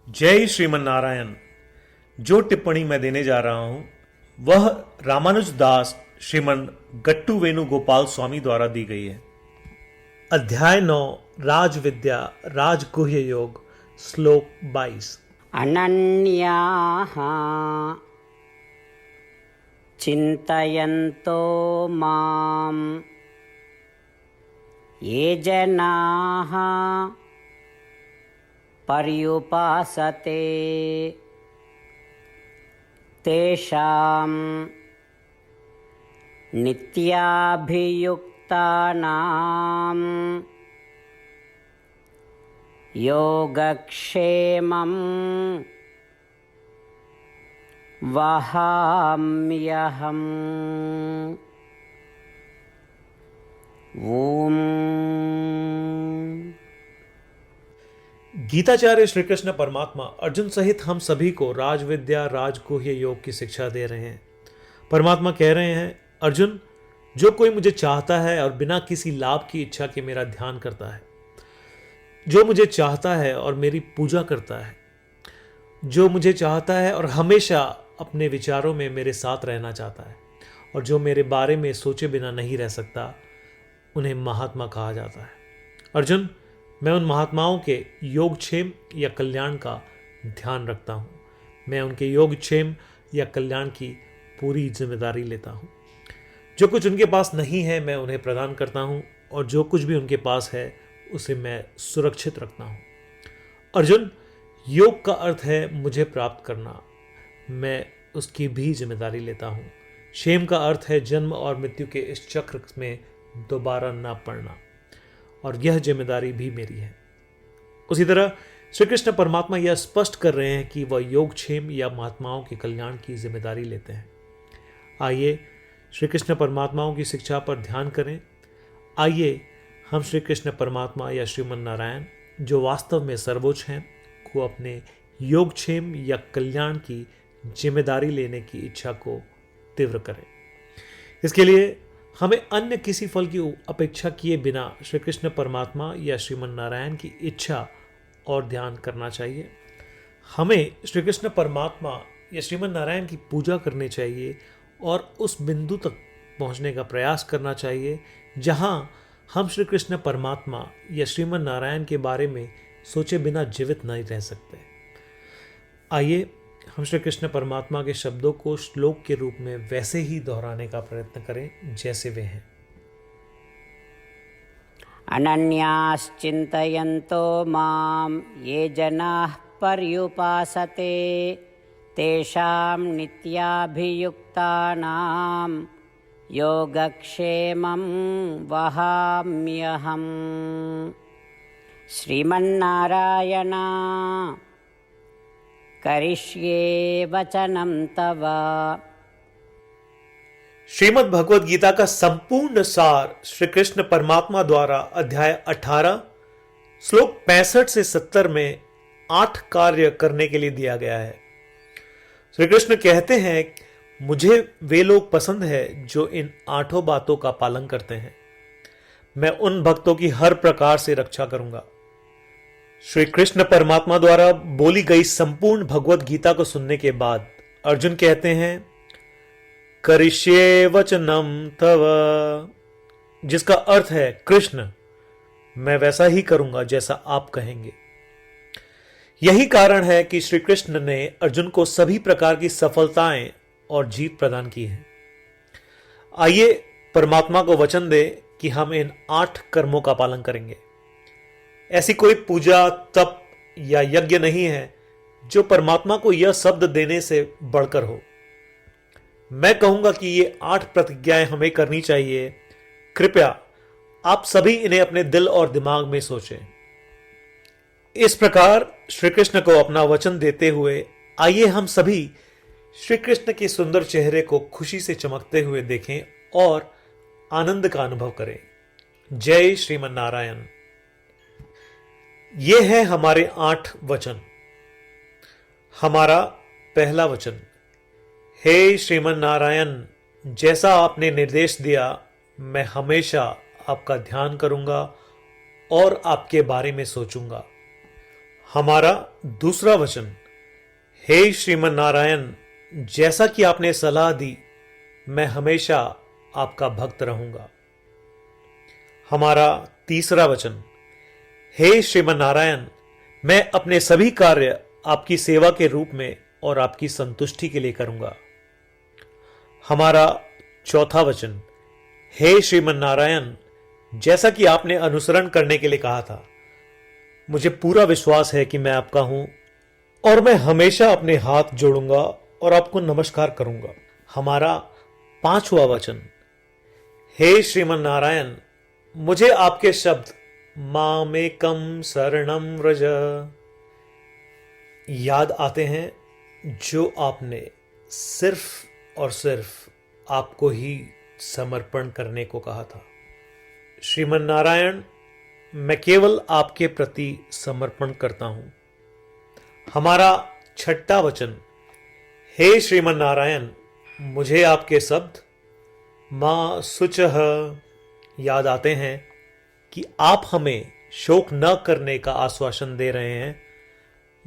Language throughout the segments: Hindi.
जय श्रीमन नारायण। जो टिप्पणी मैं देने जा रहा हूं वह रामानुज दास श्रीमन गट्टू वेणुगोपाल स्वामी द्वारा दी गई है। अध्याय 9 राज विद्या राजगुह्य योग श्लोक 22। अनन्याः चिन्तयन्तो मां ये जनाः पर्युपासते तेषां नित्याभियुक्तानां योगक्षेमं वहाम्यहम्। ओम। गीताचार्य श्री कृष्ण परमात्मा अर्जुन सहित हम सभी को राजविद्या राजगुह्य योग की शिक्षा दे रहे हैं। परमात्मा कह रहे हैं, अर्जुन, जो कोई मुझे चाहता है और बिना किसी लाभ की इच्छा के मेरा ध्यान करता है, जो मुझे चाहता है और मेरी पूजा करता है, जो मुझे चाहता है और हमेशा अपने विचारों में मेरे साथ रहना चाहता है, और जो मेरे बारे में सोचे बिना नहीं रह सकता, उन्हें महात्मा कहा जाता है। अर्जुन, मैं उन महात्माओं के योगक्षेम या कल्याण का ध्यान रखता हूँ। मैं उनके योगक्षेम या कल्याण की पूरी जिम्मेदारी लेता हूँ। जो कुछ उनके पास नहीं है मैं उन्हें प्रदान करता हूँ, और जो कुछ भी उनके पास है उसे मैं सुरक्षित रखता हूँ। अर्जुन, योग का अर्थ है मुझे प्राप्त करना, मैं उसकी भी जिम्मेदारी लेता हूँ। क्षेम का अर्थ है जन्म और मृत्यु के इस चक्र में दोबारा ना पड़ना, और यह जिम्मेदारी भी मेरी है। उसी तरह श्री कृष्ण परमात्मा यह स्पष्ट कर रहे हैं कि वह योगक्षेम या महात्माओं के कल्याण की जिम्मेदारी लेते हैं। आइए श्री कृष्ण परमात्माओं की शिक्षा पर ध्यान करें। आइए हम श्री कृष्ण परमात्मा या श्रीमन नारायण, जो वास्तव में सर्वोच्च हैं, को अपने योगक्षेम या कल्याण की जिम्मेदारी लेने की इच्छा को तीव्र करें। इसके लिए हमें अन्य किसी फल की अपेक्षा किए बिना श्री कृष्ण परमात्मा या श्रीमन नारायण की इच्छा और ध्यान करना चाहिए। हमें श्री कृष्ण परमात्मा या श्रीमन नारायण की पूजा करनी चाहिए और उस बिंदु तक पहुंचने का प्रयास करना चाहिए जहां हम श्री कृष्ण परमात्मा या श्रीमन नारायण के बारे में सोचे बिना जीवित नहीं रह सकते। आइए हम श्री कृष्ण परमात्मा के शब्दों को श्लोक के रूप में वैसे ही दोहराने का प्रयत्न करें जैसे वे हैं। अनन्याश्चिन्तयन्तो मां ये जनाः पर्युपासते तेषां नित्याभियुक्तानां योगक्षेमं वहाम्यहम्। श्रीमन्नारायण करिष्ये वचनं तव। श्रीमद् भगवद गीता का संपूर्ण सार श्री कृष्ण परमात्मा द्वारा अध्याय 18 श्लोक 65 से 70 में 8 कार्य करने के लिए दिया गया है। श्री कृष्ण कहते हैं, मुझे वे लोग पसंद है जो इन 8 बातों का पालन करते हैं। मैं उन भक्तों की हर प्रकार से रक्षा करूंगा। श्री कृष्ण परमात्मा द्वारा बोली गई संपूर्ण भगवत गीता को सुनने के बाद अर्जुन कहते हैं, करिष्ये वचनम तव, जिसका अर्थ है, कृष्ण, मैं वैसा ही करूंगा जैसा आप कहेंगे। यही कारण है कि श्री कृष्ण ने अर्जुन को सभी प्रकार की सफलताएं और जीत प्रदान की है। आइए परमात्मा को वचन दे कि हम इन 8 कर्मों का पालन करेंगे। ऐसी कोई पूजा, तप या यज्ञ नहीं है जो परमात्मा को यह शब्द देने से बढ़कर हो। मैं कहूंगा कि ये 8 प्रतिज्ञाएं हमें करनी चाहिए। कृपया आप सभी इन्हें अपने दिल और दिमाग में सोचें। इस प्रकार श्री कृष्ण को अपना वचन देते हुए आइए हम सभी श्री कृष्ण के सुंदर चेहरे को खुशी से चमकते हुए देखें और आनंद का अनुभव करें। जय श्रीमन नारायण। ये है हमारे 8 वचन। हमारा पहला वचन, हे श्रीमन नारायण, जैसा आपने निर्देश दिया मैं हमेशा आपका ध्यान करूंगा और आपके बारे में सोचूंगा। हमारा दूसरा वचन, हे श्रीमन नारायण, जैसा कि आपने सलाह दी, मैं हमेशा आपका भक्त रहूंगा। हमारा तीसरा वचन, हे श्रीमन नारायण, मैं अपने सभी कार्य आपकी सेवा के रूप में और आपकी संतुष्टि के लिए करूंगा। हमारा चौथा वचन, हे श्रीमन नारायण, जैसा कि आपने अनुसरण करने के लिए कहा था, मुझे पूरा विश्वास है कि मैं आपका हूं और मैं हमेशा अपने हाथ जोड़ूंगा और आपको नमस्कार करूंगा। हमारा पांचवा वचन, हे श्रीमन नारायण, मुझे आपके शब्द मामेकम शरणम व्रज याद आते हैं, जो आपने सिर्फ और सिर्फ आपको ही समर्पण करने को कहा था। श्रीमन नारायण, मैं केवल आपके प्रति समर्पण करता हूं। हमारा छठा वचन, हे श्रीमन नारायण, मुझे आपके शब्द मां शुचः याद आते हैं कि आप हमें शोक न करने का आश्वासन दे रहे हैं।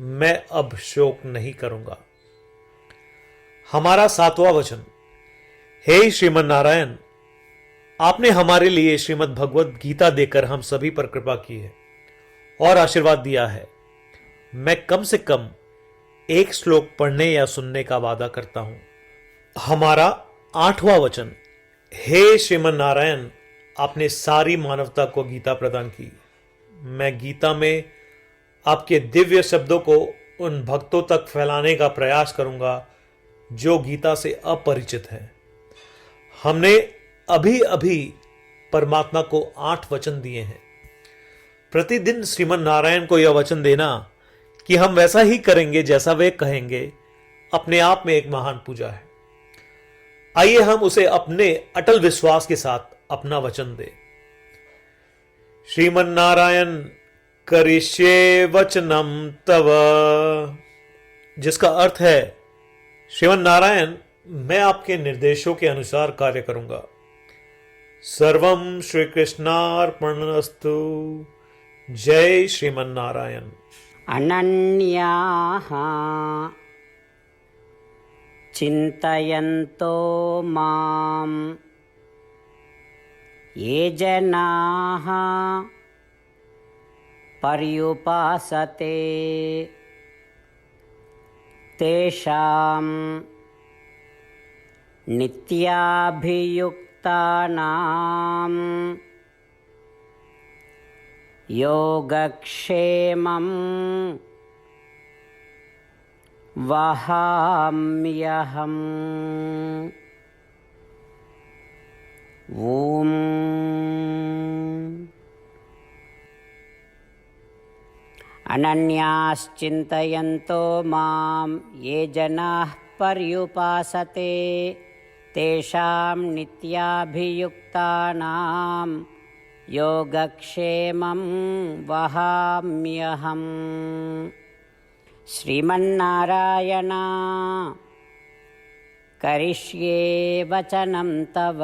मैं अब शोक नहीं करूंगा। हमारा सातवां वचन, हे श्रीमन नारायण, आपने हमारे लिए श्रीमद् भगवद गीता देकर हम सभी पर कृपा की है और आशीर्वाद दिया है। मैं कम से कम एक श्लोक पढ़ने या सुनने का वादा करता हूं। हमारा आठवां वचन, हे श्रीमन नारायण, आपने सारी मानवता को गीता प्रदान की। मैं गीता में आपके दिव्य शब्दों को उन भक्तों तक फैलाने का प्रयास करूंगा जो गीता से अपरिचित हैं। हमने अभी अभी परमात्मा को 8 वचन दिए हैं। प्रतिदिन श्रीमन नारायण को यह वचन देना कि हम वैसा ही करेंगे जैसा वे कहेंगे, अपने आप में एक महान पूजा है। आइए हम उसे अपने अटल विश्वास के साथ अपना वचन दें। श्रीमन नारायण करिष्ये वचनम तव, जिसका अर्थ है, श्रीमन नारायण, मैं आपके निर्देशों के अनुसार कार्य करूंगा। सर्वम श्री कृष्णार्पणमस्तु। जय श्रीमन नारायण। अनन्याः चिन्तयन्तो मां ये जनाः पर्युपासते तेषां नित्याभियुक्तानां योगक्षेमं वहाम्यहम्। ॐ अनन्याश्चिन्तयन्तो मां ये जनाः पर्युपासते तेषां नित्याभियुक्तानां योगक्षेमं वहाम्यहम्। श्रीमन्नारायण करिष्ये वचनं तव।